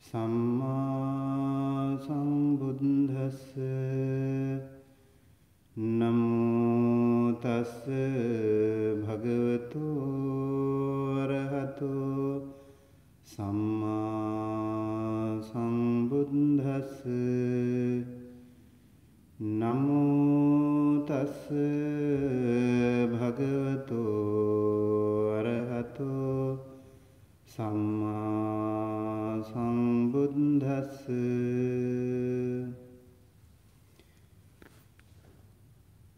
Samma Sambuddhassa. Namo tassa bhagavato arahato Samma Sambuddhassa. Namo tassa bhagavato arahato Samma Sambuddhassa.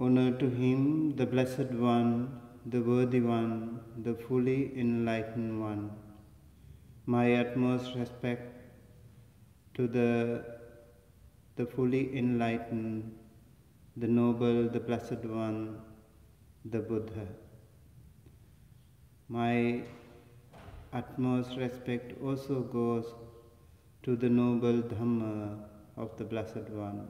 Honor to him, the Blessed One, the Worthy One, the fully enlightened One. My utmost respect to the fully enlightened, the Noble, the Blessed One, the Buddha. My utmost respect also goes to the Noble Dhamma of the Blessed One.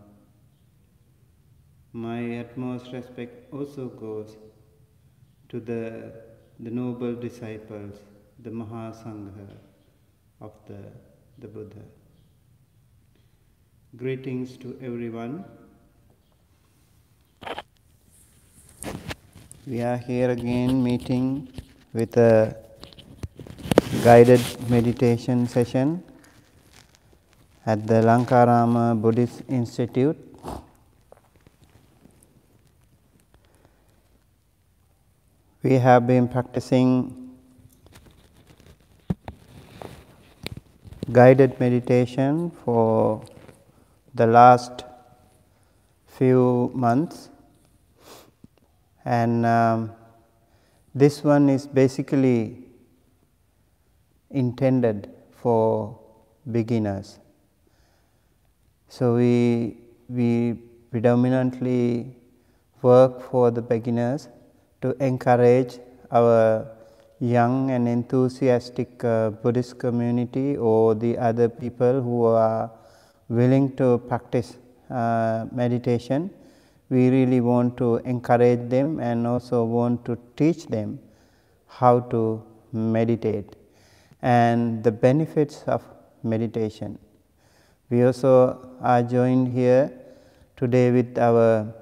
My utmost respect also goes to the noble disciples, the Mahasangha of the Buddha. Greetings to everyone. We are here again meeting with a guided meditation session at the Lankarama Buddhist Institute. We have been practicing guided meditation for the last few months, and this one is basically intended for beginners. So we predominantly work for the beginners to encourage our young and enthusiastic Buddhist community or the other people who are willing to practice meditation. We really want to encourage them and also want to teach them how to meditate and the benefits of meditation. We also are joined here today with our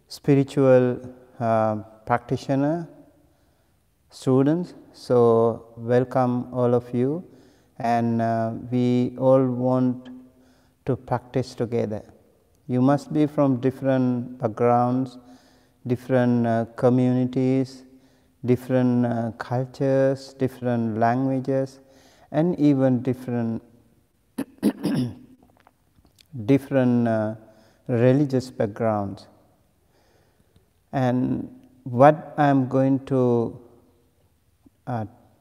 spiritual practitioner students. So welcome all of you, and we all want to practice together. You must be from different backgrounds, different communities, different cultures, different languages, and even different religious backgrounds. And what I am going to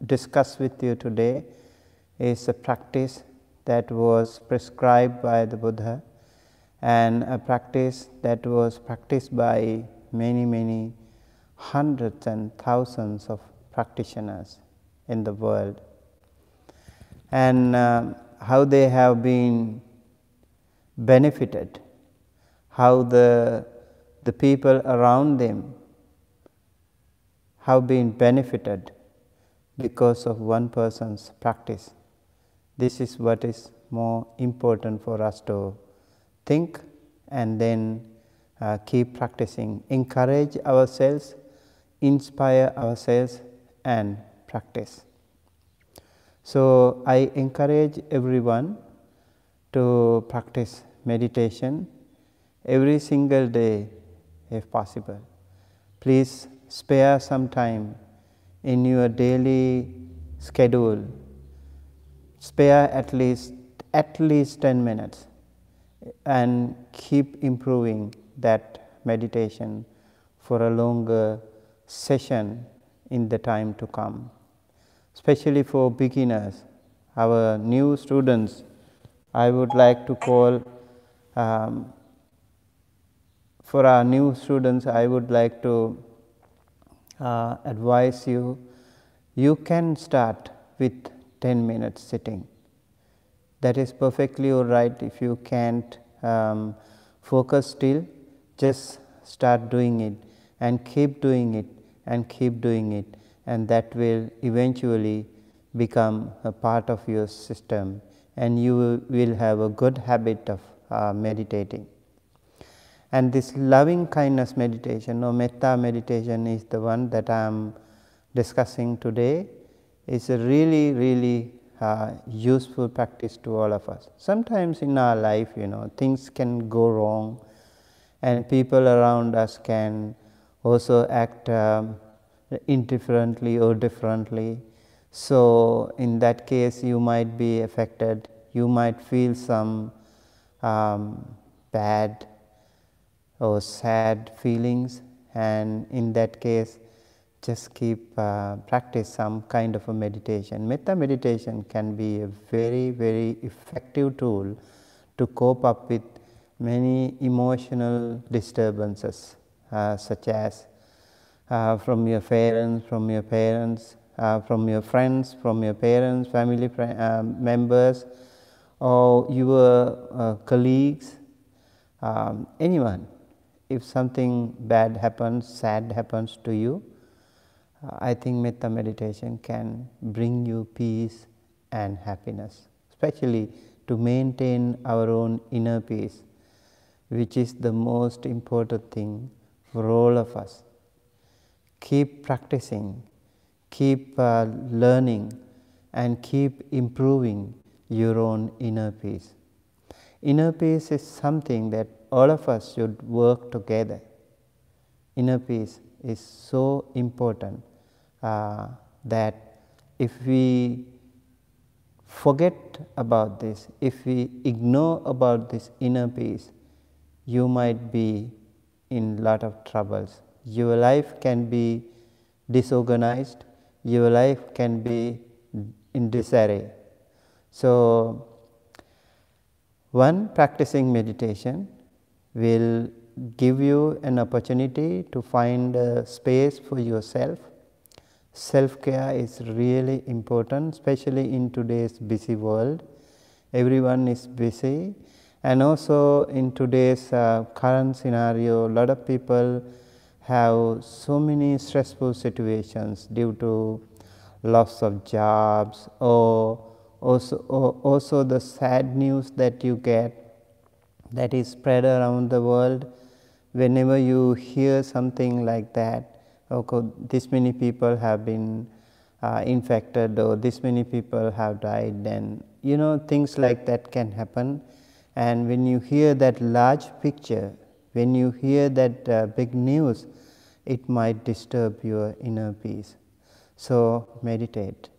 discuss with you today is a practice that was prescribed by the Buddha, and a practice that was practiced by many hundreds and thousands of practitioners in the world, and how they have been benefited, how the people around them have been benefited because of one person's practice. This is what is more important for us to think and then keep practicing, encourage ourselves, inspire ourselves and practice. So I encourage everyone to practice meditation every single day if possible. Please spare some time in your daily schedule. Spare at least 10 minutes and keep improving that meditation for a longer session in the time to come. Especially for beginners, our new students, I would like to call for our new students, I would like to advise you, you can start with 10 minutes sitting. That is perfectly all right. If you can't focus still, just start doing it and keep doing it and keep doing it, and that will eventually become a part of your system and you will have a good habit of meditating. And this loving kindness meditation or metta meditation is the one that I am discussing today. It's a really useful practice to all of us. Sometimes in our life, things can go wrong, and people around us can also act indifferently or differently. So in that case, you might be affected. You might feel some bad or sad feelings, and in that case, just keep practice some kind of a meditation. Metta meditation can be a very effective tool to cope up with many emotional disturbances, such as from your parents, from your friends, from your parents, family members, or your colleagues, anyone. If something bad happens, sad happens to you, I think metta meditation can bring you peace and happiness, especially to maintain our own inner peace, which is the most important thing for all of us. Keep practicing, keep learning, and keep improving your own inner peace. Inner peace is something that all of us should work together. Inner peace is so important that if we forget about this, if we ignore about this inner peace, you might be in a lot of troubles. Your life can be disorganized, your life can be in disarray. So, one practicing meditation will give you an opportunity to find a space for yourself. Self-care is really important, especially in today's busy world. Everyone is busy, and also in today's current scenario, a lot of people have so many stressful situations due to loss of jobs, or also the sad news that you get that is spread around the world. Whenever you hear something like that, okay, this many people have been infected, or this many people have died, then things like that can happen. And when you hear that large picture, when you hear that big news, it might disturb your inner peace. So meditate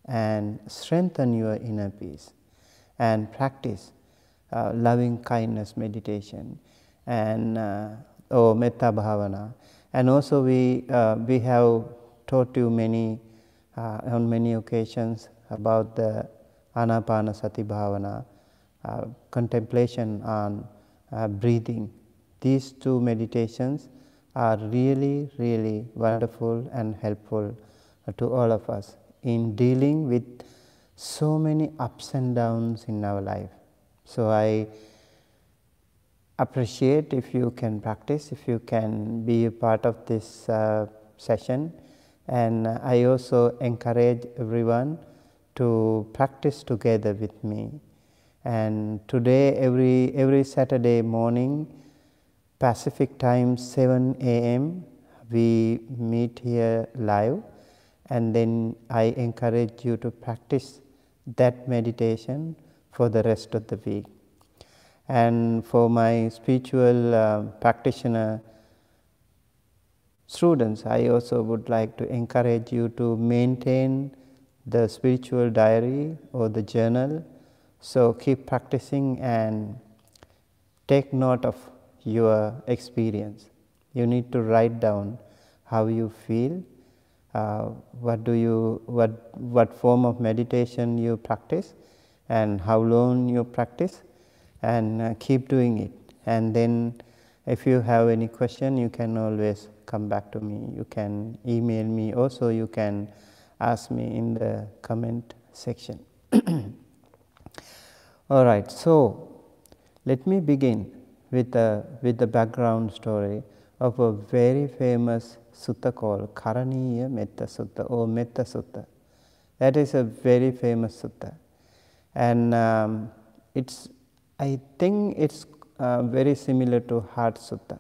and strengthen your inner peace, and practice loving kindness meditation and or metta bhavana. And also we have taught you on many occasions about the anapanasati bhavana, contemplation on breathing. These two meditations are really wonderful and helpful to all of us in dealing with so many ups and downs in our life. So I appreciate if you can practice, if you can be a part of this session, and I also encourage everyone to practice together with me. And today, every Saturday morning, Pacific time, 7 a.m., we meet here live, and then I encourage you to practice that meditation for the rest of the week. And for my spiritual practitioner students, I also would like to encourage you to maintain the spiritual diary or the journal. So keep practicing and take note of your experience. You need to write down how you feel, what form of meditation you practice, and how long you practice, and keep doing it. And then if you have any question, you can always come back to me. You can email me, also you can ask me in the comment section. All right, so let me begin with the background story of a very famous sutta called Karaniya Metta Sutta or Metta Sutta. That is a very famous sutta. and I think it's very similar to Heart Sutta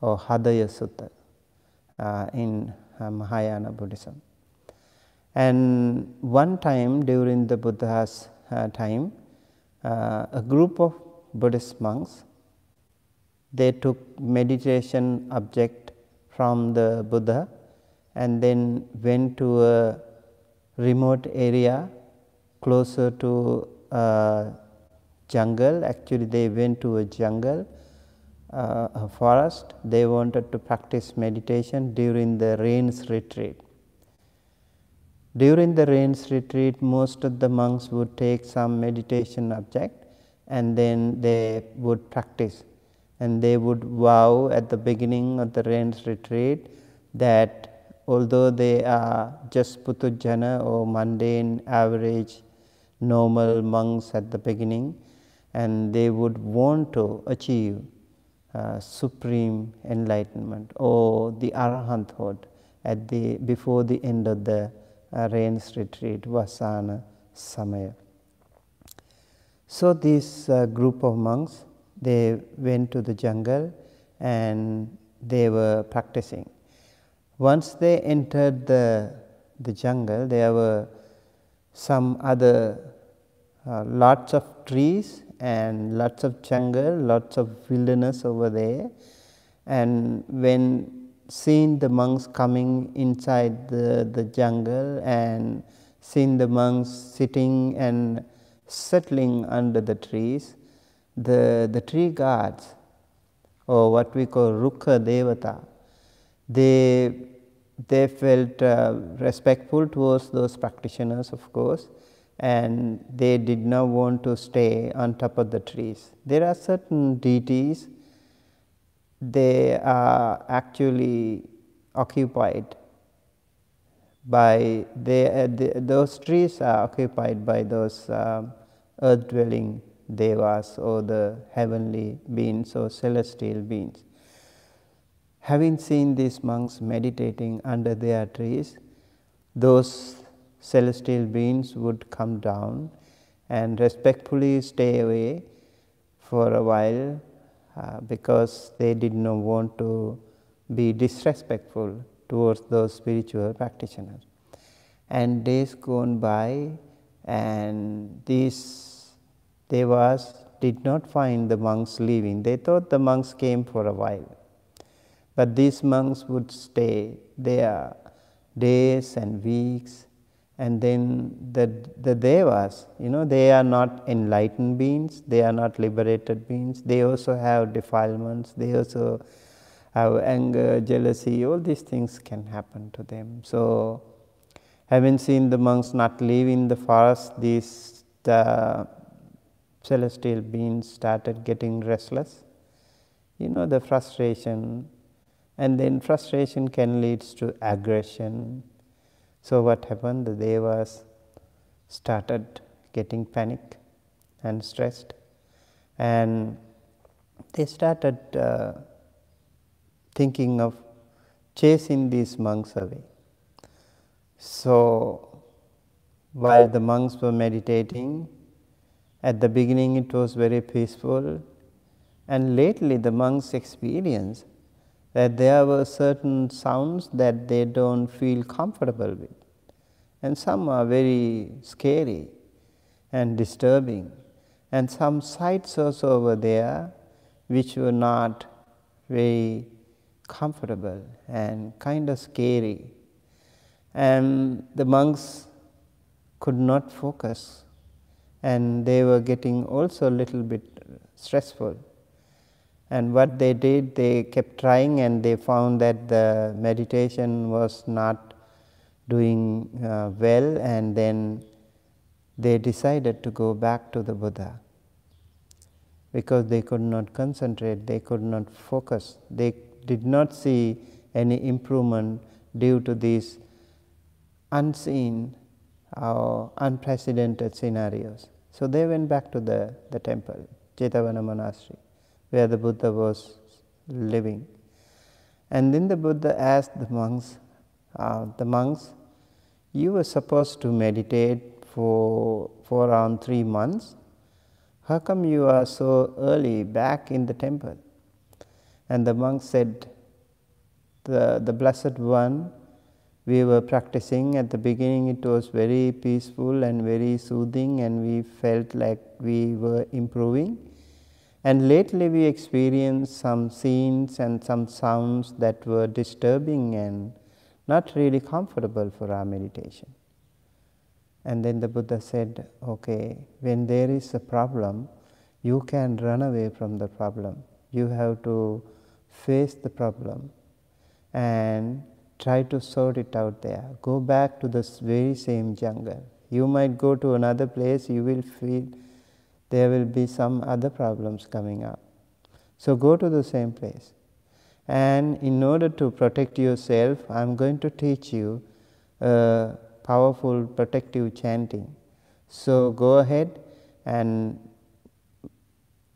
or Hadaya Sutta in Mahayana Buddhism. And one time during the Buddha's time, a group of Buddhist monks, they took meditation object from the Buddha and then went to a remote area closer to a jungle. Actually, they went to a jungle, a forest. They wanted to practice meditation during the rains retreat. During the rains retreat, most of the monks would take some meditation object and then they would practice. And they would vow at the beginning of the rains retreat that although they are just putujjana or mundane, average, normal monks at the beginning, and they would want to achieve supreme enlightenment or the arahanthood at before the end of the rains retreat, Vasana Samaya. So this group of monks, they went to the jungle and they were practicing. Once they entered the jungle, there were some other lots of trees and lots of jungle, lots of wilderness over there. And when seeing the monks coming inside the jungle and seeing the monks sitting and settling under the trees, the tree gods, or what we call Rukkha Devata, they felt respectful towards those practitioners, of course, and they did not want to stay on top of the trees. There are certain deities, they are actually occupied by, those trees are occupied by those earth dwelling devas or the heavenly beings or celestial beings. Having seen these monks meditating under their trees, those celestial beings would come down and respectfully stay away for a while because they did not want to be disrespectful towards those spiritual practitioners. And days gone by, and these devas did not find the monks leaving. They thought the monks came for a while. But these monks would stay there days and weeks, and then the devas, they are not enlightened beings, they are not liberated beings, they also have defilements, they also have anger, jealousy, all these things can happen to them. So, having seen the monks not leaving the forest, the celestial beings started getting restless. The frustration, and then frustration can lead to aggression. So what happened? The devas started getting panic and stressed, and they started thinking of chasing these monks away. So while the monks were meditating, at the beginning it was very peaceful, and lately the monks experienced that there were certain sounds that they don't feel comfortable with, and some are very scary and disturbing, and some sights also over there which were not very comfortable and kind of scary, and the monks could not focus, and they were getting also a little bit stressful. And what they did, they kept trying, and they found that the meditation was not doing well, and then they decided to go back to the Buddha because they could not concentrate, they could not focus, they did not see any improvement due to these unseen or unprecedented scenarios. So they went back to the temple, Jetavana Monastery, where the Buddha was living. And then the Buddha asked the monks, you were supposed to meditate for for around 3 months. How come you are so early back in the temple? And the monk said, the Blessed One, we were practicing. At the beginning it was very peaceful and very soothing, and we felt like we were improving. And lately we experienced some scenes and some sounds that were disturbing and not really comfortable for our meditation. And then the Buddha said, okay, when there is a problem, you can run away from the problem. You have to face the problem and try to sort it out there. Go back to this very same jungle. You might go to another place, you will feel there will be some other problems coming up. So go to the same place. And in order to protect yourself, I am going to teach you a powerful protective chanting. So go ahead, and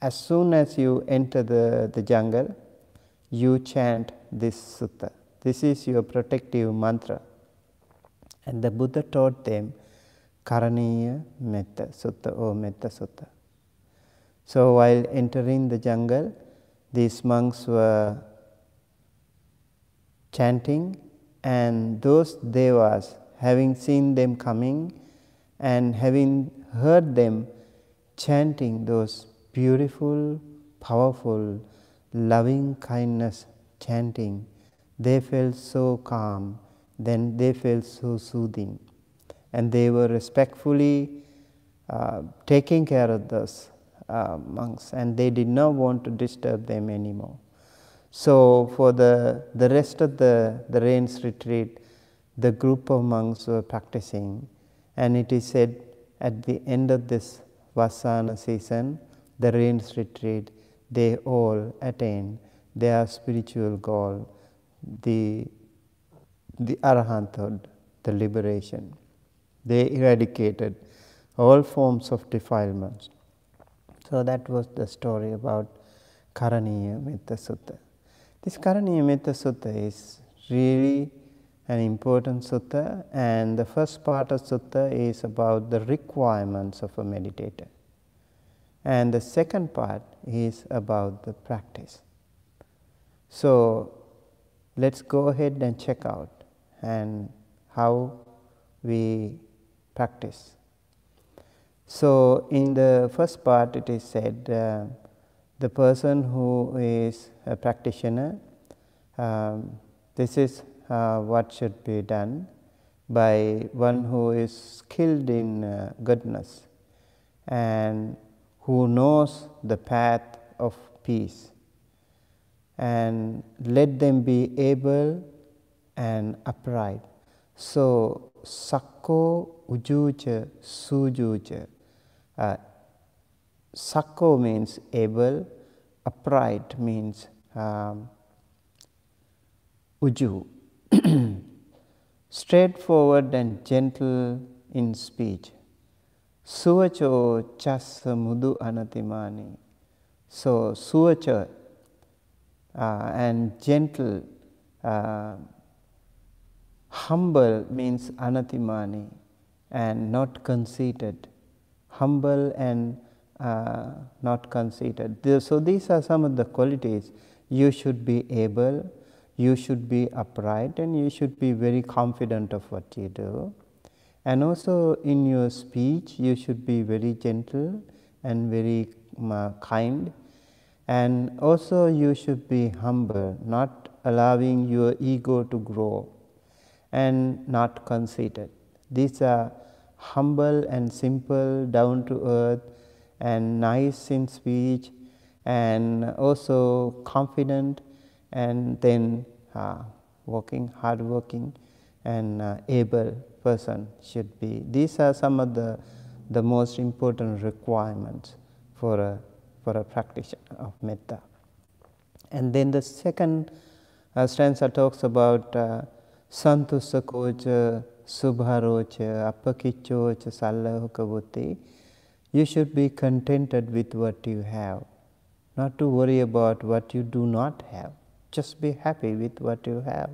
as soon as you enter the jungle, you chant this sutta. This is your protective mantra. And the Buddha taught them Karaniya Metta Sutta or Metta Sutta. So while entering the jungle, these monks were chanting, and those devas, having seen them coming and having heard them chanting those beautiful, powerful, loving kindness chanting, they felt so calm, then they felt so soothing, and they were respectfully taking care of those monks, and they did not want to disturb them anymore. So for the rest of the rains retreat, the group of monks were practicing, and it is said at the end of this Vasana season, the rains retreat, they all attained their spiritual goal, the arahanthood, the liberation. They eradicated all forms of defilements. So that was the story about Karaniya Metta Sutta. This Karaniya Metta Sutta is really an important sutta, and the first part of sutta is about the requirements of a meditator, and the second part is about the practice. So let's go ahead and check out and how we practice. So in the first part it is said, the person who is a practitioner, this is what should be done by one who is skilled in goodness and who knows the path of peace, and let them be able and upright. So sakko ujucha sujucha. Sakko means able, upright means uju, straightforward and gentle in speech. Suvacho chassa mudu anatimani. So suvacha and gentle, humble means anatimani, and not conceited. Humble and not conceited. So these are some of the qualities. You should be able, you should be upright, and you should be very confident of what you do. And also in your speech, you should be very gentle and very kind. And also you should be humble, not allowing your ego to grow, and not conceited. These are humble and simple, down to earth, and nice in speech, and also confident, and then hard working and able person should be. These are some of the most important requirements for a practice of metta. And then the second stanza talks about santusakocha subharocha apakichocha sallahokavuti. You should be contented with what you have, not to worry about what you do not have. Just be happy with what you have.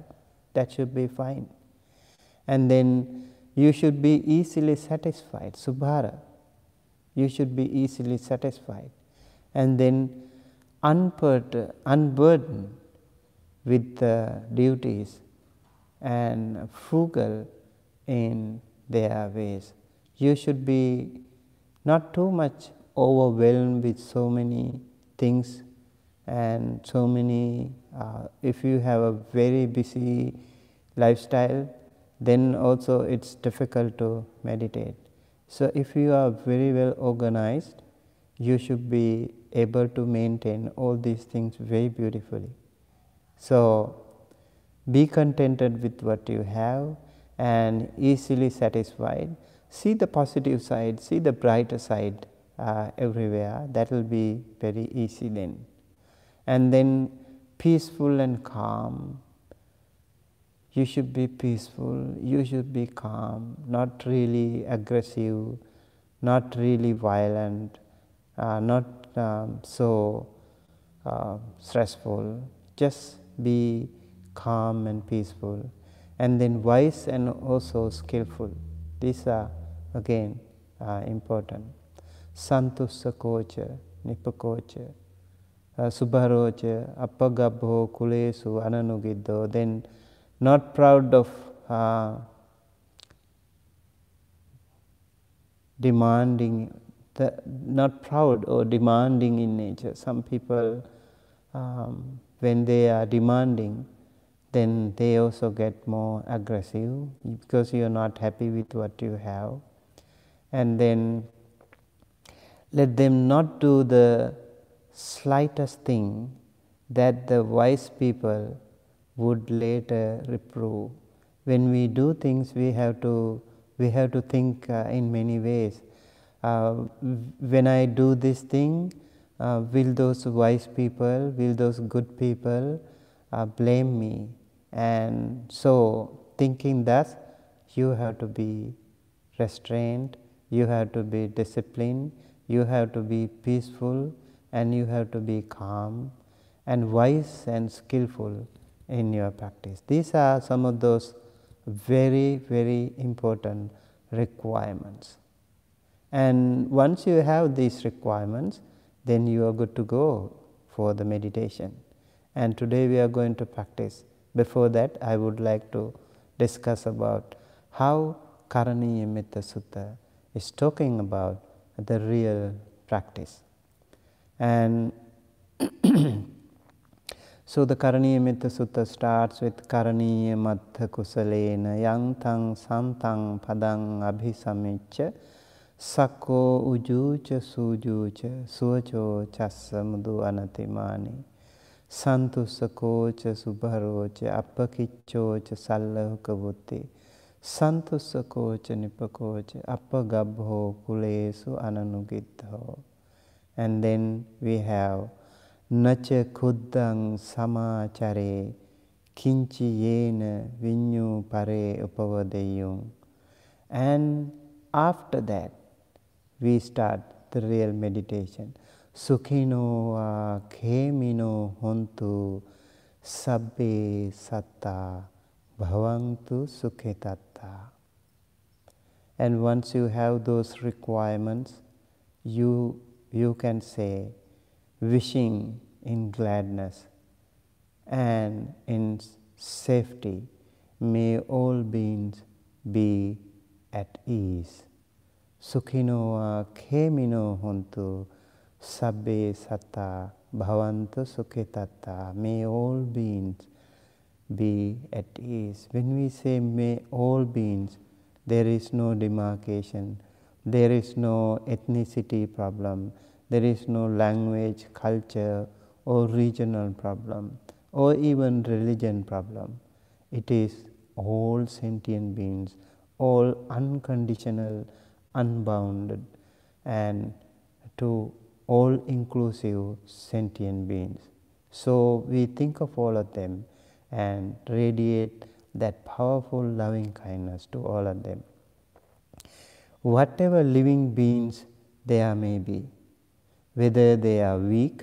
That should be fine. And then you should be easily satisfied, subhara. You should be easily satisfied. And then unburdened with the duties and frugal in their ways. You should be not too much overwhelmed with so many things and so many, if you have a very busy lifestyle, then also it's difficult to meditate. So if you are very well organized, you should be able to maintain all these things very beautifully. So be contented with what you have and easily satisfied. See the positive side, see the brighter side everywhere. That will be very easy then. And then peaceful and calm. You should be peaceful, you should be calm, not really aggressive, not really violent, not so stressful. Just be calm and peaceful. And then wise and also skillful. These are again important. Santussakocha, nipakocha, subharocha, appagabho, kulesu, ananugiddo. Then not proud of demanding, not proud or demanding in nature. Some people, when they are demanding, then they also get more aggressive because you are not happy with what you have. And then let them not do the slightest thing that the wise people would later reprove. When we do things, we have to think in many ways. When I do this thing, will those wise people, will those good people blame me? And so, thinking thus, you have to be restrained, you have to be disciplined, you have to be peaceful, and you have to be calm and wise and skillful in your practice. These are some of those very, very important requirements. And once you have these requirements, then you are good to go for the meditation. And today we are going to practice. Before that, I would like to discuss about how Karaniyamitta Sutta is talking about the real practice. And so the Karaniyamitta Sutta starts with Karaniyamatha Kusalena Yang Tang Santang Padang Abhisamicca Sakko Ujucha Sujucha Suacho Chassa Mudu Anatimani Santussakocha Subharocha Appakicchocha Sallahukavutti Santussakocha Nipakocha Appagabho Kulesu Ananugiddho. And then we have Nacha Kuddang Samachare Kinchi Yena Vinyu Pare Upavadeyung. And after that, we start the real meditation. Sukhino khemino hontu sabbe satta bhavantu sukhetatta. And once you have those requirements, you can say, wishing in gladness and in safety, may all beings be at ease. Sukhino khemino hontu sabbe satta bhavantu sukhetatta. May all beings be at ease. When we say may all beings, there is no demarcation, there is no ethnicity problem, there is no language, culture, or regional problem, or even religion problem. It is all sentient beings, all unconditional, unbounded, and to all inclusive sentient beings. So we think of all of them and radiate that powerful loving kindness to all of them. Whatever living beings there may be, whether they are weak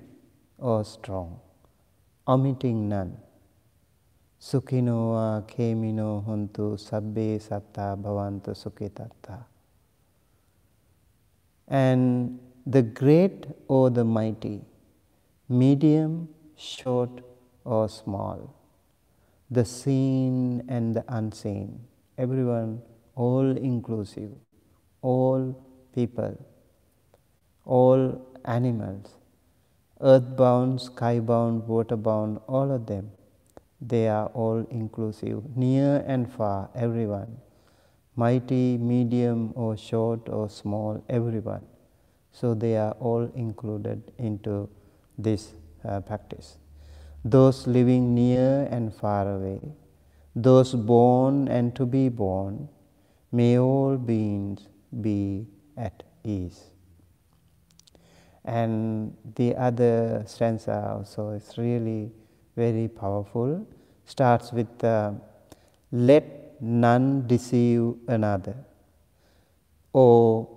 or strong, omitting none. Sukhino khemino hontu sabbe satta bhavantu sukhetatta. And the great or the mighty, medium, short or small, the seen and the unseen, everyone, all inclusive, all people, all animals, earthbound, skybound, waterbound, all of them, they are all inclusive, near and far, everyone, mighty, medium or short or small, everyone. So they are all included into this practice. Those living near and far away, those born and to be born, may all beings be at ease. And the other stanza also is really very powerful. Starts with let none deceive another, or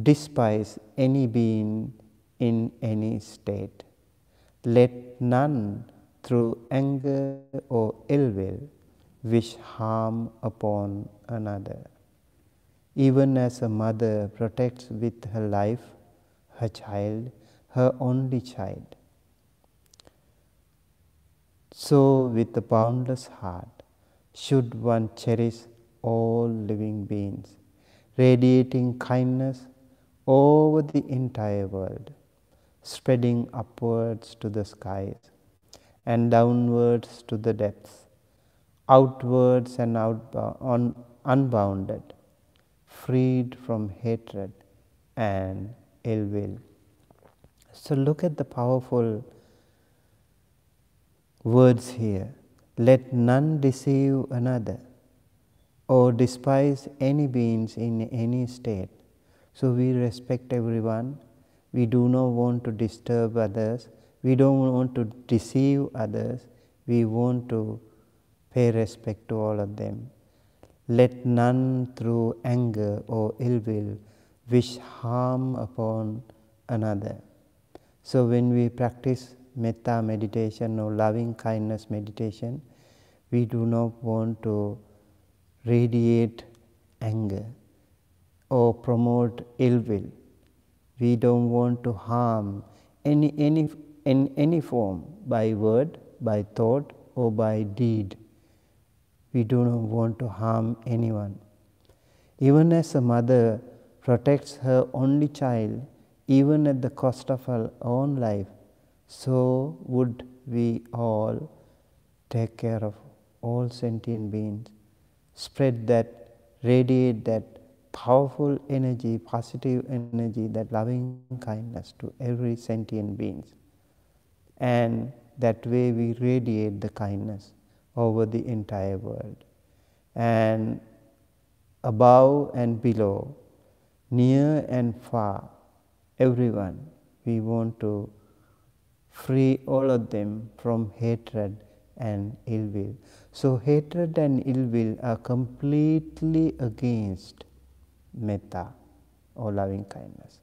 despise any being in any state. Let none through anger or ill will wish harm upon another. Even as a mother protects with her life her child, her only child, so with a boundless heart should one cherish all living beings, radiating kindness over the entire world, spreading upwards to the skies and downwards to the depths, outwards and unbounded, freed from hatred and ill will. So look at the powerful words here. Let none deceive another or despise any beings in any state. So we respect everyone. We do not want to disturb others. We don't want to deceive others. We want to pay respect to all of them. Let none through anger or ill will wish harm upon another. So when we practice metta meditation or loving kindness meditation, we do not want to radiate anger or promote ill will. We don't want to harm in any form, by word, by thought or by deed. We do not want to harm anyone. Even as a mother protects her only child, even at the cost of her own life, so would we all take care of all sentient beings, spread that, radiate that powerful energy, positive energy, that loving kindness to every sentient beings. And that way we radiate the kindness over the entire world. And above and below, near and far, everyone, we want to free all of them from hatred and ill will. So hatred and ill will are completely against metta or loving kindness.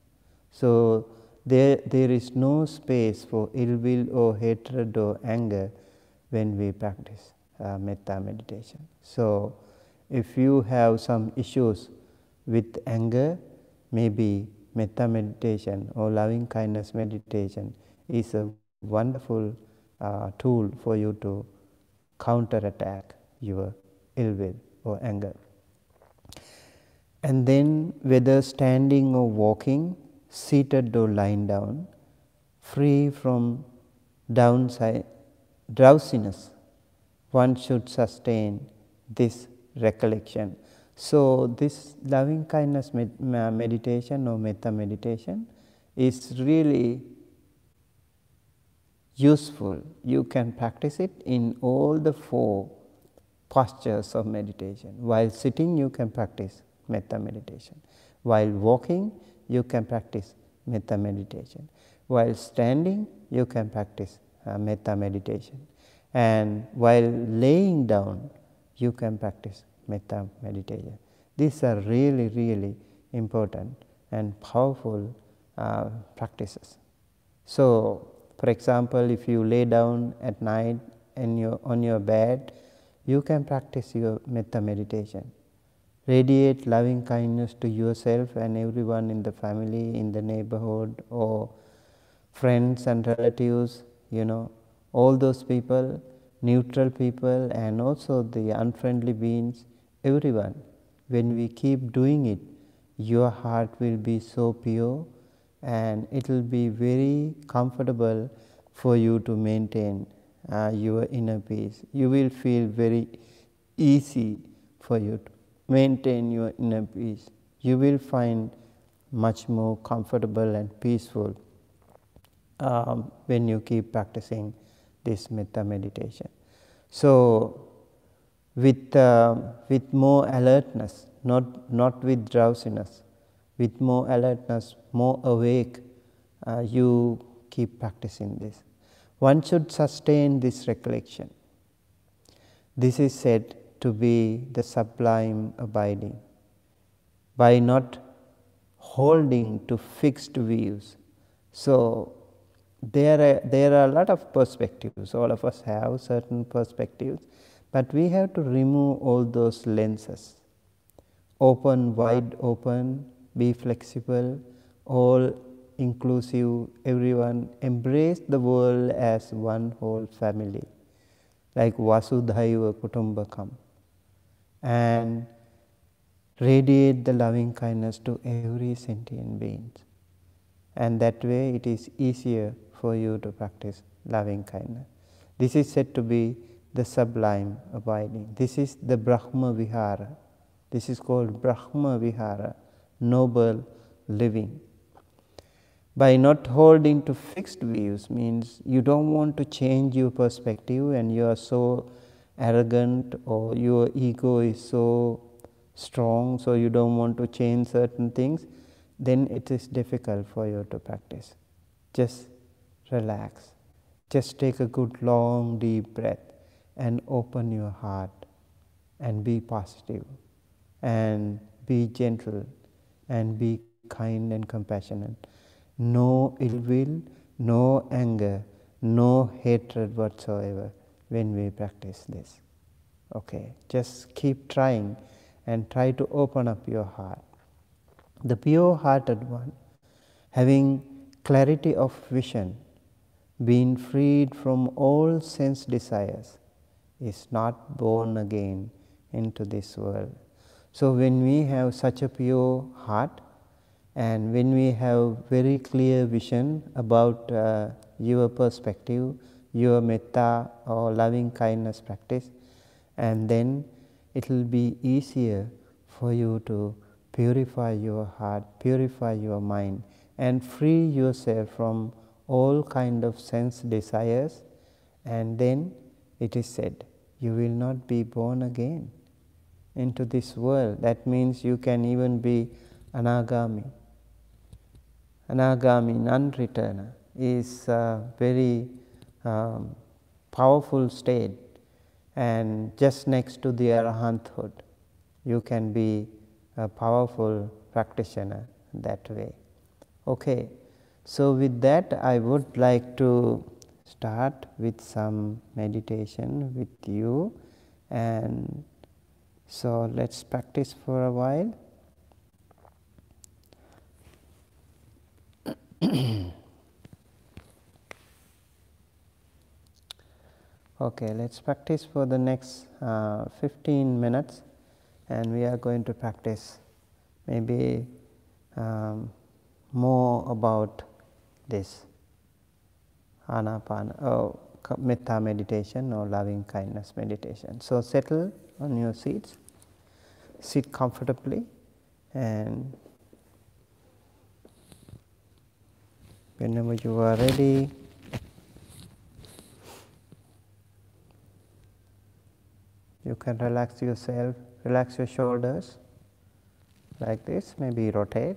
So there is no space for ill will or hatred or anger when we practice metta meditation. So if you have some issues with anger, maybe metta meditation or loving kindness meditation is a wonderful tool for you to counterattack your ill will or anger. And then whether standing or walking, seated or lying down, free from drowsiness, one should sustain this recollection. So this loving kindness meditation or metta meditation is really useful. You can practice it in all the 4 postures of meditation. While sitting, you can practice metta meditation. While walking, you can practice metta meditation. While standing, you can practice metta meditation. And while laying down, you can practice metta meditation. These are really, really important and powerful practices. So, for example, if you lay down at night and on your bed, you can practice your metta meditation. Radiate loving kindness to yourself and everyone in the family, in the neighborhood, or friends and relatives, all those people, neutral people, and also the unfriendly beings, everyone. When we keep doing it, your heart will be so pure and it will be very comfortable for you to maintain your inner peace. You will feel very easy for you to maintain your inner peace. You will find much more comfortable and peaceful when you keep practicing this metta meditation. So, with more alertness, not with drowsiness, with more alertness, more awake, you keep practicing this. One should sustain this recollection. This is said to be the sublime abiding. By not holding to fixed views. So, there are a lot of perspectives. All of us have certain perspectives, but we have to remove all those lenses. Open, wide open, be flexible, all inclusive, everyone. Embrace the world as one whole family, like Vasudhaiva Kutumbakam, and radiate the loving kindness to every sentient being. And that way it is easier for you to practice loving kindness. This is said to be the sublime abiding. This is the Brahma Vihara. This is called Brahma Vihara, noble living. By not holding to fixed views means you don't want to change your perspective and you are so arrogant or your ego is so strong, so you don't want to change certain things, then it is difficult for you to practice. Just relax. Just take a good long deep breath and open your heart and be positive and be gentle and be kind and compassionate. No ill will, no anger, no hatred whatsoever when we practice this. Okay, just keep trying and try to open up your heart. The pure-hearted one, having clarity of vision, being freed from all sense desires, is not born again into this world. So when we have such a pure heart and when we have very clear vision about your perspective, your metta or loving kindness practice, and then it will be easier for you to purify your heart, purify your mind, and free yourself from all kind of sense desires, and then it is said, you will not be born again into this world. That means you can even be anagami. Anagami, non-returner, is a very powerful state, and just next to the arahanthood, you can be a powerful practitioner that way. Okay, so with that I would like to start with some meditation with you, and so let's practice for a while. Okay, let's practice for the next 15 minutes, and we are going to practice maybe more about this anapana or metta meditation or loving kindness meditation. So settle on your seats, sit comfortably, and whenever you are ready, you can relax yourself, relax your shoulders like this, maybe rotate.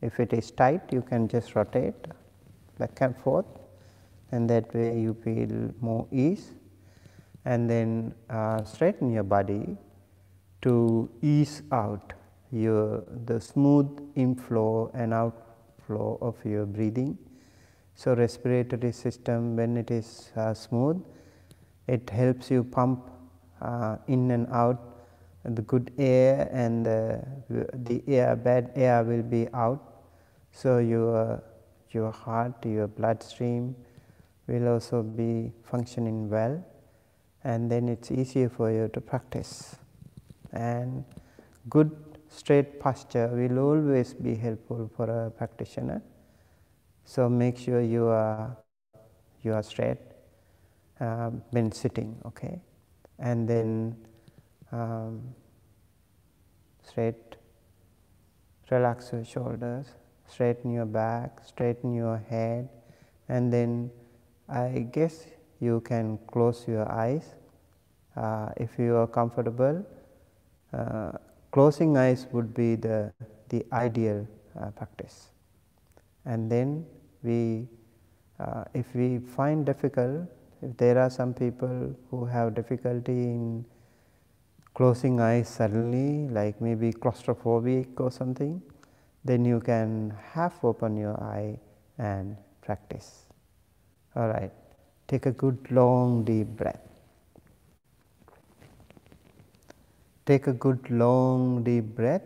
If it is tight, you can just rotate back and forth, and that way you feel more ease. And then straighten your body to ease out the smooth inflow and outflow of your breathing. So respiratory system, when it is smooth, it helps you pump in and out the good air and the air, bad air will be out. So your heart, your bloodstream will also be functioning well, and then it's easier for you to practice. And good straight posture will always be helpful for a practitioner. So make sure you are straight when sitting, okay, and then straight, relax your shoulders, straighten your back, straighten your head, and then I guess you can close your eyes if you are comfortable. Closing eyes would be the ideal practice. And then if we find difficult, if there are some people who have difficulty in closing eyes suddenly, like maybe claustrophobic or something, then you can half open your eye and practice. All right, take a good long deep breath. Take a good long deep breath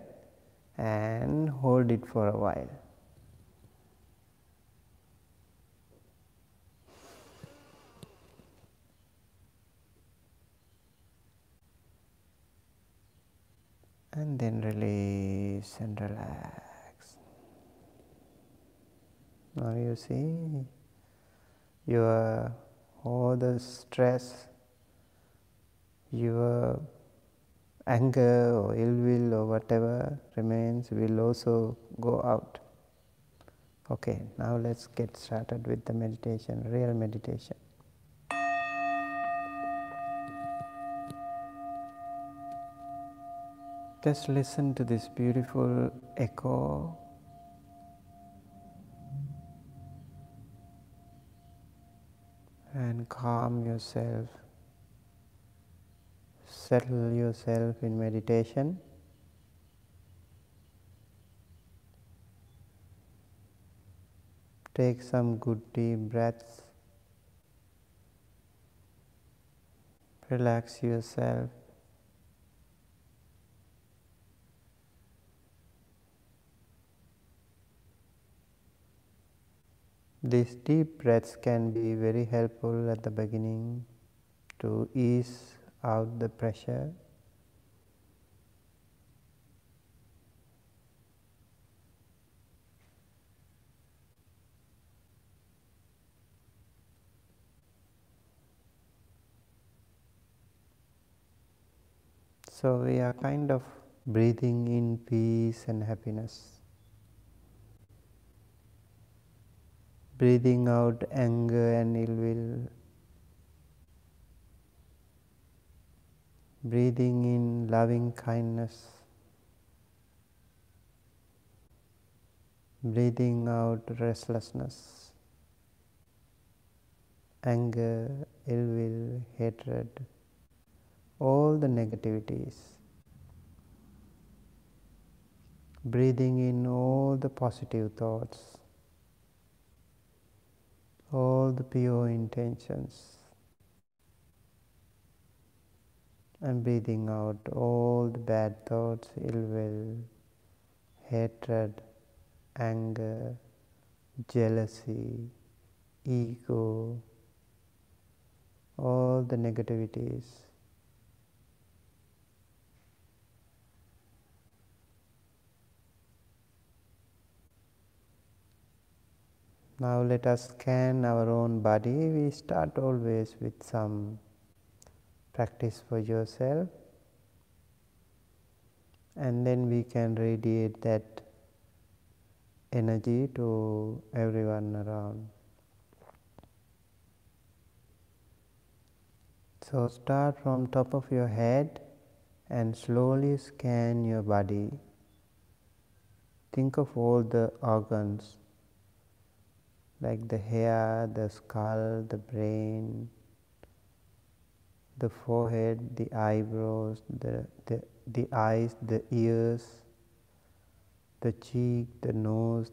and hold it for a while. And then release and relax. Now you see your all the stress, your anger or ill will or whatever remains will also go out. Okay, now let's get started with the meditation, real meditation. Just listen to this beautiful echo. And calm yourself. Settle yourself in meditation. Take some good deep breaths. Relax yourself. These deep breaths can be very helpful at the beginning to ease out the pressure. So we are kind of breathing in peace and happiness. Breathing out anger and ill will. Breathing in loving kindness. Breathing out restlessness, anger, ill will, hatred, all the negativities. Breathing in all the positive thoughts, all the pure intentions, and breathing out all the bad thoughts, ill will, hatred, anger, jealousy, ego, all the negativities. Now let us scan our own body. We start always with some practice for yourself, and then we can radiate that energy to everyone around. So start from top of your head and slowly scan your body. Think of all the organs, like the hair, the skull, the brain, the forehead, the eyebrows, the eyes, the ears, the cheek, the nose,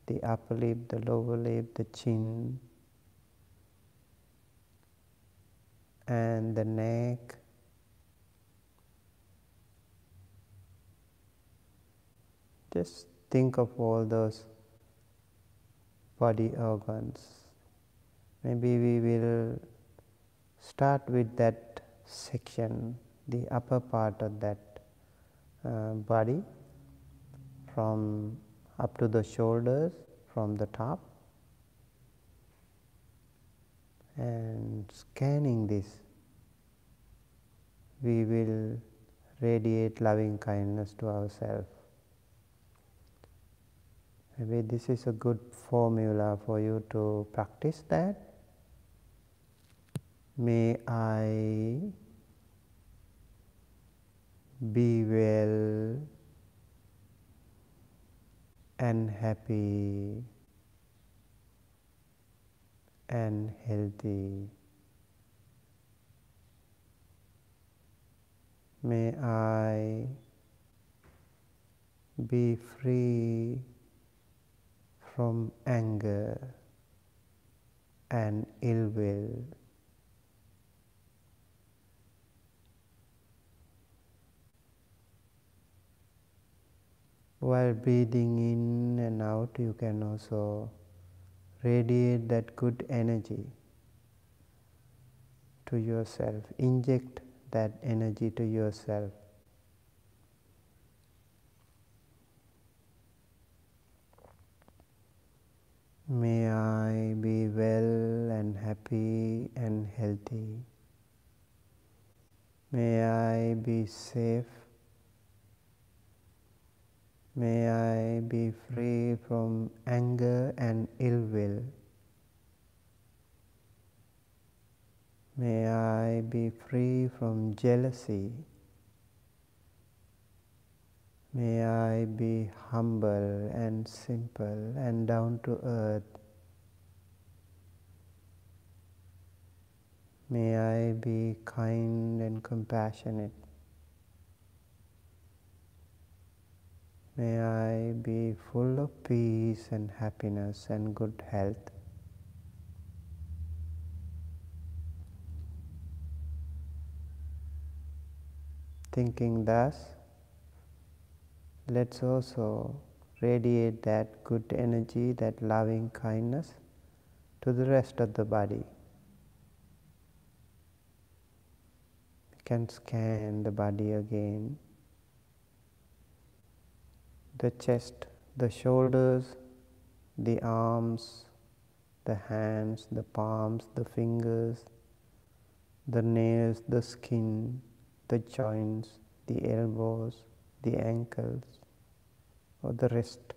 the upper lip, the lower lip, the chin, and the neck, Just think of all those body organs. Maybe we will start with that section, the upper part of that body, from up to the shoulders, from the top, and scanning this, we will radiate loving kindness to ourselves. Maybe this is a good formula for you to practice that. May I be well and happy and healthy. May I be free from anger and ill will. While breathing in and out, you can also radiate that good energy to yourself. Inject that energy to yourself. May I be well and happy and healthy. May I be safe. May I be free from anger and ill will. May I be free from jealousy. May I be humble and simple and down to earth. May I be kind and compassionate. May I be full of peace and happiness and good health. Thinking thus, let's also radiate that good energy, that loving kindness to the rest of the body. We can scan the body again. The chest, the shoulders, the arms, the hands, the palms, the fingers, the nails, the skin, the joints, the elbows, the ankles, or the wrist,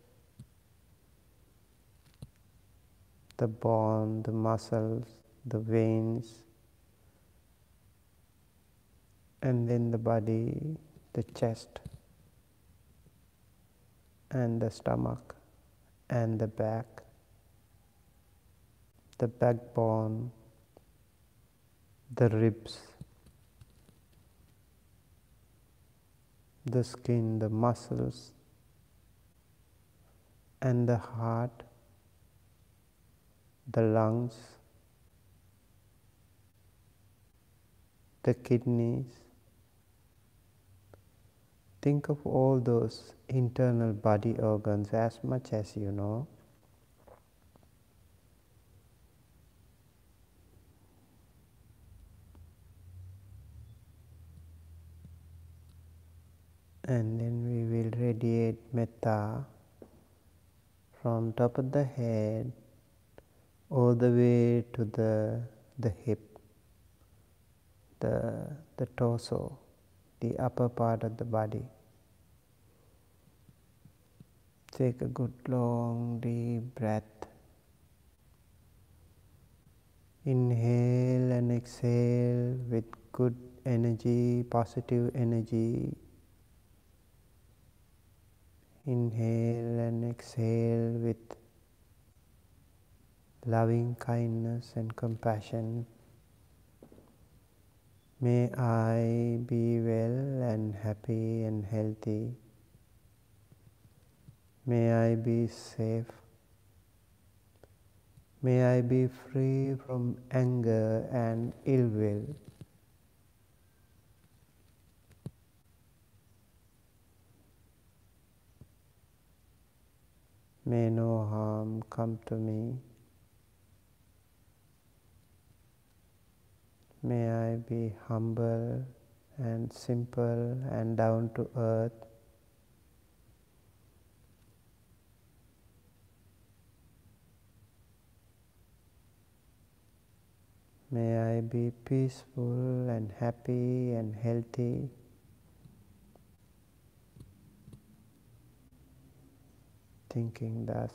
the bone, the muscles, the veins, and then the body, the chest, and the stomach, and the back, the backbone, the ribs, the skin, the muscles, and the heart, the lungs, the kidneys. Think of all those internal body organs as much as you know. And then we will radiate metta from top of the head all the way to the hip, the torso, the upper part of the body. Take a good long deep breath. Inhale and exhale with good energy, positive energy. Inhale and exhale with loving kindness and compassion. May I be well and happy and healthy. May I be safe. May I be free from anger and ill will. May no harm come to me. May I be humble and simple and down to earth. May I be peaceful and happy and healthy. Thinking thus,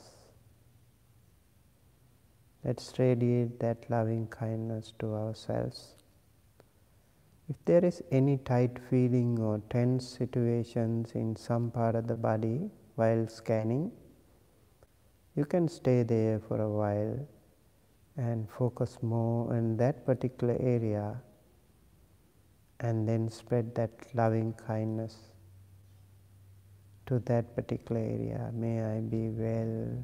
let's radiate that loving kindness to ourselves. If there is any tight feeling or tense situations in some part of the body while scanning, you can stay there for a while and focus more on that particular area and then spread that loving kindness to that particular area. May I be well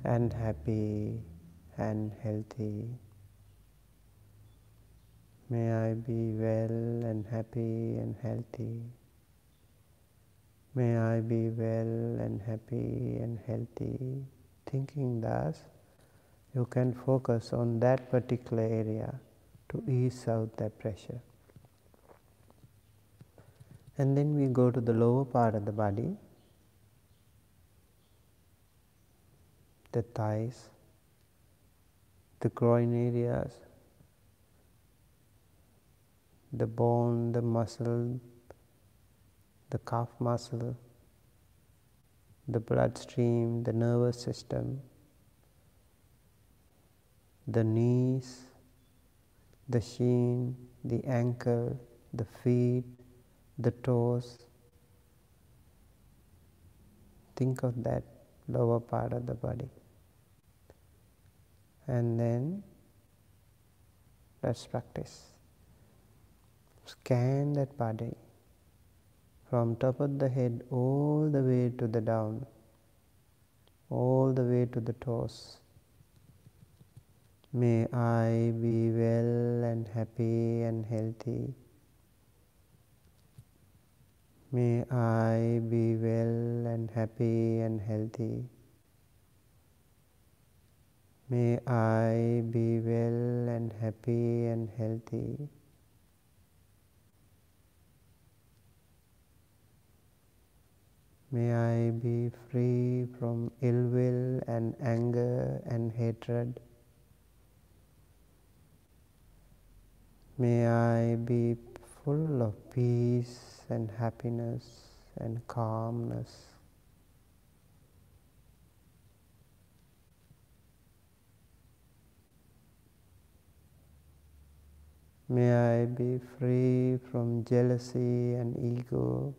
and happy and healthy. May I be well and happy and healthy. May I be well and happy and healthy. Thinking thus, you can focus on that particular area to ease out that pressure. And then we go to the lower part of the body, the thighs, the groin areas, the bone, the muscle, the calf muscle, the bloodstream, the nervous system, the knees, the shin, the ankle, the feet, the toes. Think of that lower part of the body. And then let's practice. Scan that body from top of the head all the way to the down, all the way to the toes. May I be well and happy and healthy. May I be well and happy and healthy. May I be well and happy and healthy. May I be free from ill will and anger and hatred. May I be full of peace and happiness and calmness. May I be free from jealousy and ego.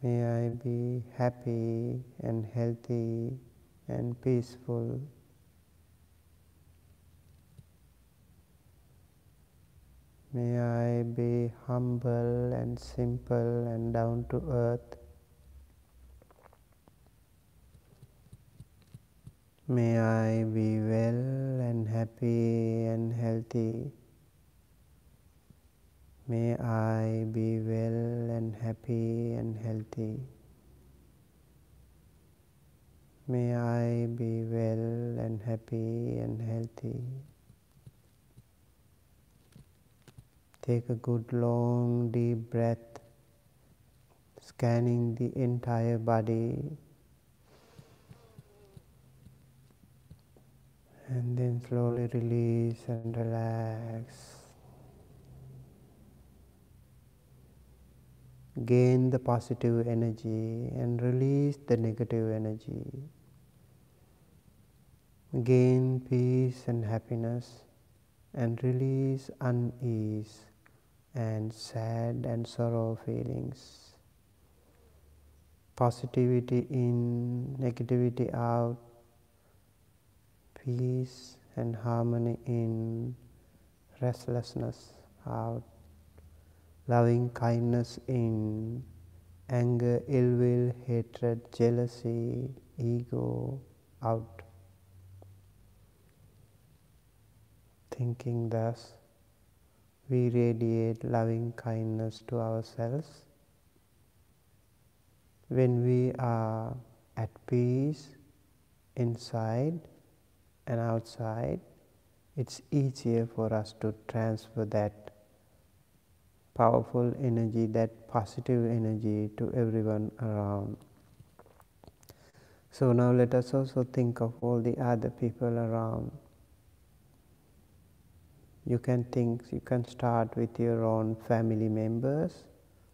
May I be happy and healthy and peaceful. May I be humble and simple and down to earth. May I be well and happy and healthy. May I be well and happy and healthy. May I be well and happy and healthy. Take a good long deep breath, scanning the entire body, and then slowly release and relax. Gain the positive energy and release the negative energy. Gain peace and happiness and release unease and sad and sorrow feelings. Positivity in, negativity out. Peace and harmony in, restlessness out. Loving kindness in, anger, ill will, hatred, jealousy, ego out. Thinking thus, we radiate loving kindness to ourselves When we are at peace inside and outside, it's easier for us to transfer that powerful energy, that positive energy to everyone around. So now let us also think of all the other people around. You can start with your own family members,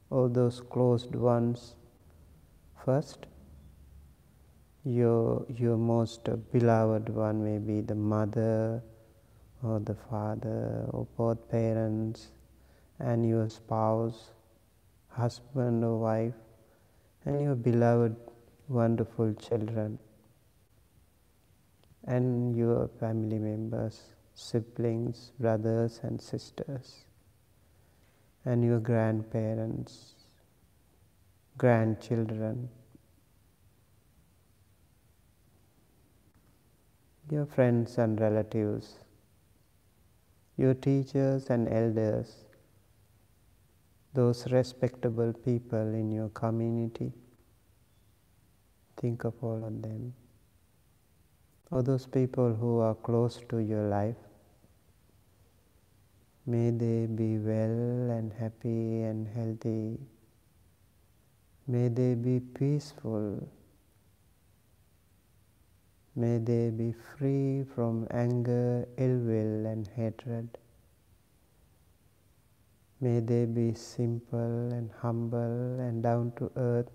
all those closed ones first. Your most beloved one may be the mother or the father or both parents, and your spouse, husband or wife, and your beloved wonderful children, and your family members, siblings, brothers and sisters, and your grandparents, grandchildren, your friends and relatives, your teachers and elders, those respectable people in your community. Think of all of them. Or those people who are close to your life. May they be well and happy and healthy. May they be peaceful. May they be free from anger, ill will and hatred. May they be simple and humble and down to earth.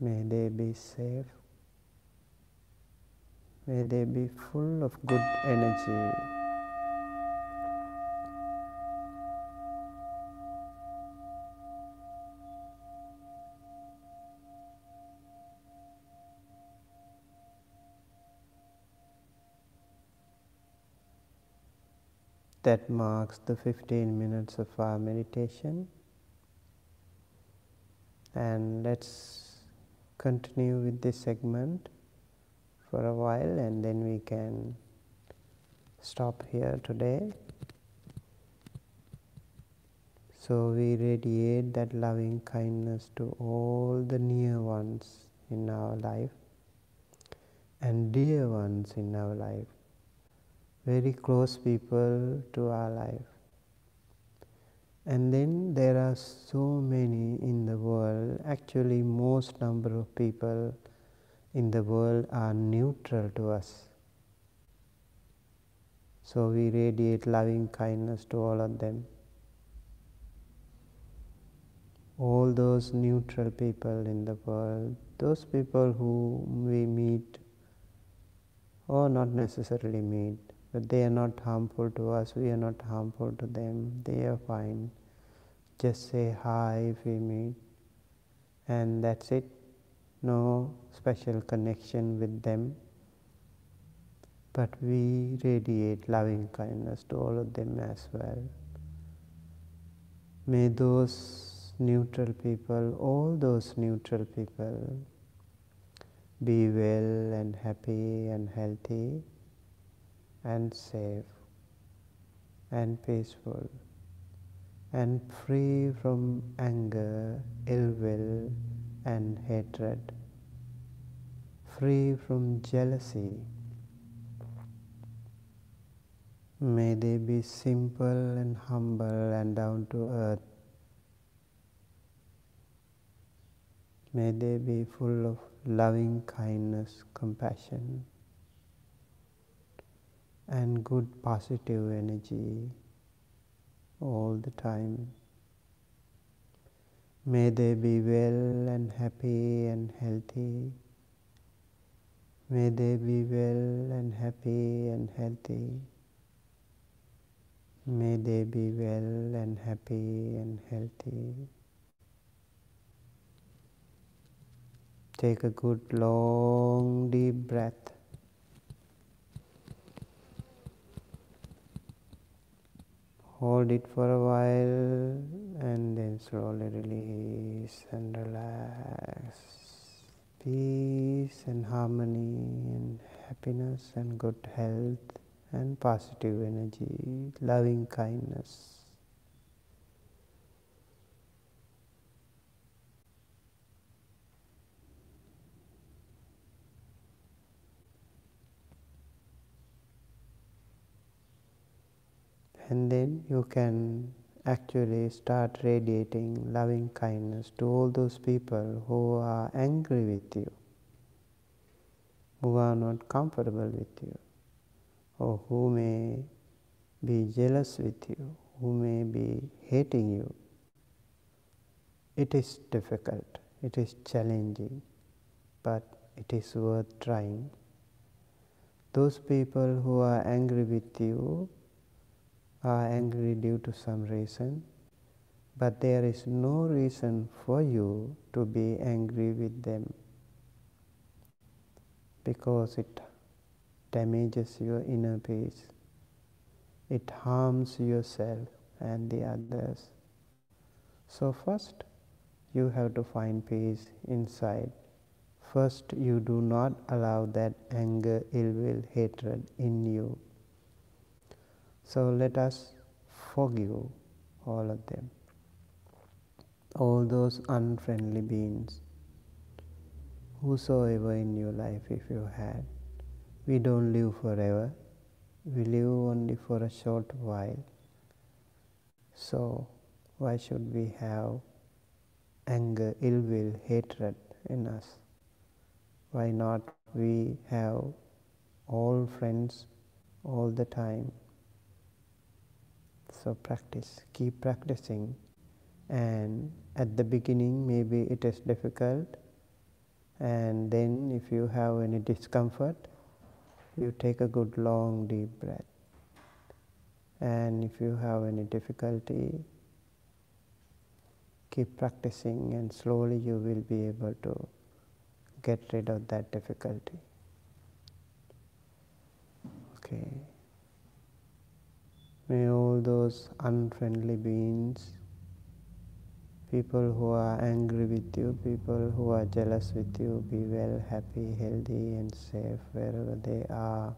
May they be safe. May they be full of good energy. That marks the 15 minutes of our meditation. And let's continue with this segment for a while, and then we can stop here today. So we radiate that loving kindness to all the near ones in our life and dear ones in our life, very close people to our life. And then there are so many in the world. Actually, most number of people in the world are neutral to us. So we radiate loving kindness to all of them. All those neutral people in the world, those people who we meet or not necessarily meet, but they are not harmful to us, we are not harmful to them, they are fine. Just say hi if we meet, and that's it. No special connection with them, but we radiate loving kindness to all of them as well. May those neutral people, all those neutral people, be well and happy and healthy and safe and peaceful and free from anger, ill will and hatred, free from jealousy. May they be simple and humble and down to earth. May they be full of loving kindness, compassion, and good positive energy all the time. May they be well and happy and healthy. May they be well and happy and healthy. May they be well and happy and healthy. Take a good long deep breath. Hold it for a while and then slowly release and relax. Peace and harmony and happiness and good health and positive energy, loving kindness. And then you can actually start radiating loving kindness to all those people who are angry with you, who are not comfortable with you, or who may be jealous with you, who may be hating you. It is difficult, it is challenging, but it is worth trying. Those people who are angry with you are angry due to some reason, but there is no reason for you to be angry with them, because it damages your inner peace. It harms yourself and the others. So first, you have to find peace inside. First, you do not allow that anger, ill will, hatred in you. So let us forgive all of them, all those unfriendly beings, whosoever in your life if you had. We don't live forever, we live only for a short while. So why should we have anger, ill will, hatred in us? Why not we have all friends all the time? So practice, keep practicing, and at the beginning maybe it is difficult, and then if you have any discomfort, you take a good long deep breath, and if you have any difficulty, keep practicing, and slowly you will be able to get rid of that difficulty. Okay. May all those unfriendly beings, people who are angry with you, people who are jealous with you, be well, happy, healthy and safe wherever they are.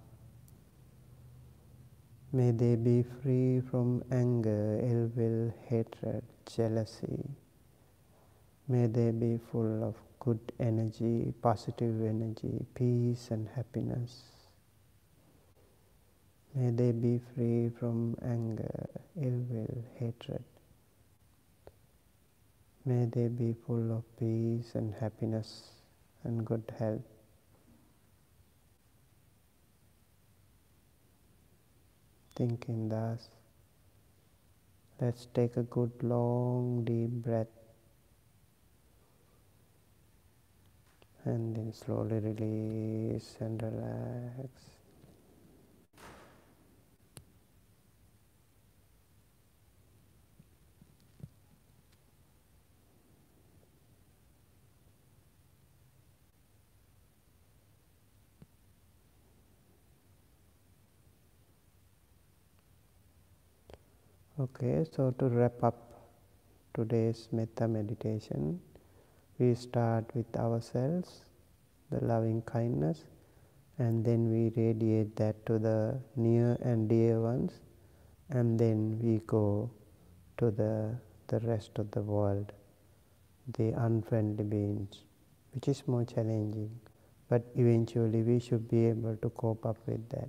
May they be free from anger, ill will, hatred, jealousy. May they be full of good energy, positive energy, peace and happiness. May they be free from anger, ill will, hatred. May they be full of peace and happiness and good health. Thinking thus, let's take a good long deep breath, and then slowly release and relax. Okay, so to wrap up today's metta meditation, we start with ourselves, the loving kindness, and then we radiate that to the near and dear ones, and then we go to the rest of the world, the unfriendly beings, which is more challenging, but eventually we should be able to cope up with that.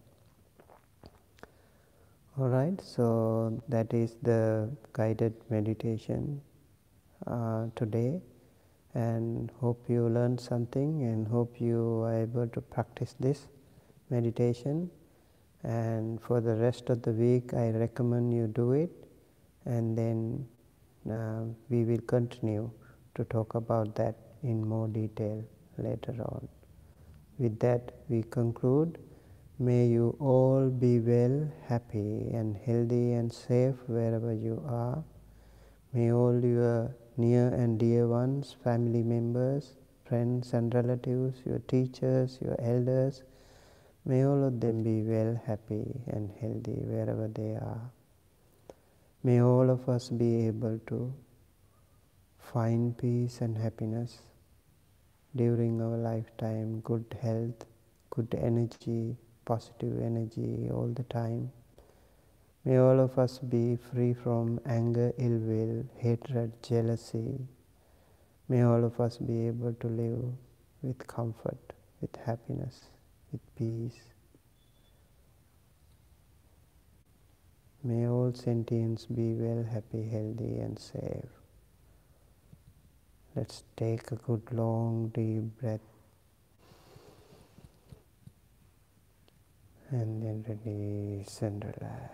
Alright, so that is the guided meditation today, and hope you learned something, and hope you are able to practice this meditation. And for the rest of the week, I recommend you do it, and then we will continue to talk about that in more detail later on. With that, we conclude. May you all be well, happy and healthy and safe wherever you are. May all your near and dear ones, family members, friends and relatives, your teachers, your elders, may all of them be well, happy and healthy wherever they are. May all of us be able to find peace and happiness during our lifetime, good health, good energy, positive energy all the time. May all of us be free from anger, ill will, hatred, jealousy. May all of us be able to live with comfort, with happiness, with peace. May all sentients be well, happy, healthy and safe. Let's take a good long deep breath and then release and relax.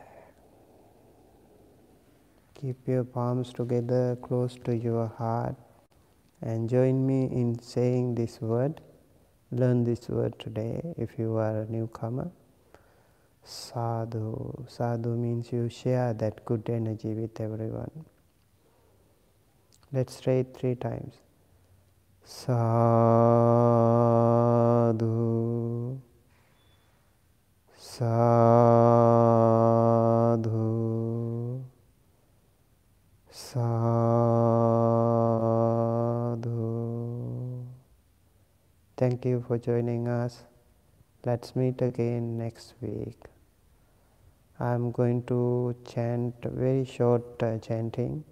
Keep your palms together close to your heart and join me in saying this word. Learn this word today if you are a newcomer. Sadhu. Sadhu means you share that good energy with everyone. Let's say it 3 times. Sadhu. Sadhu. Sadhu. Thank you for joining us. Let's meet again next week. I'm going to chant very short chanting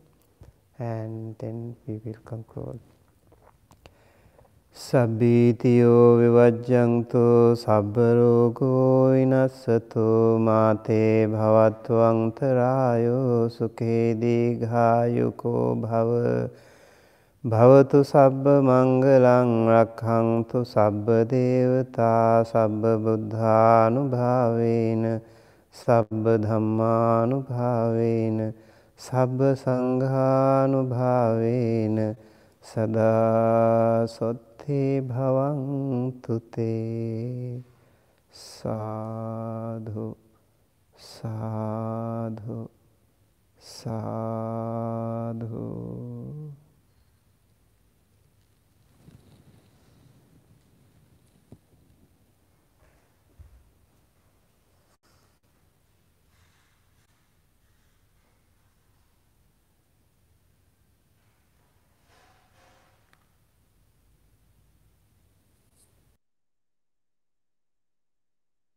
and then we will conclude. Sabbitiyo vivajjantu sabbarogo vinassato mate bhavatvantarayo sukhe dighayuko bhava bhavatu sabba mangalang rakhantu sabba devata sabba buddhanubhavena sabba dhammanubhavena sabba sanghanubhavena sada sotti bhavantu te. Sadhu, sadhu, sadhu.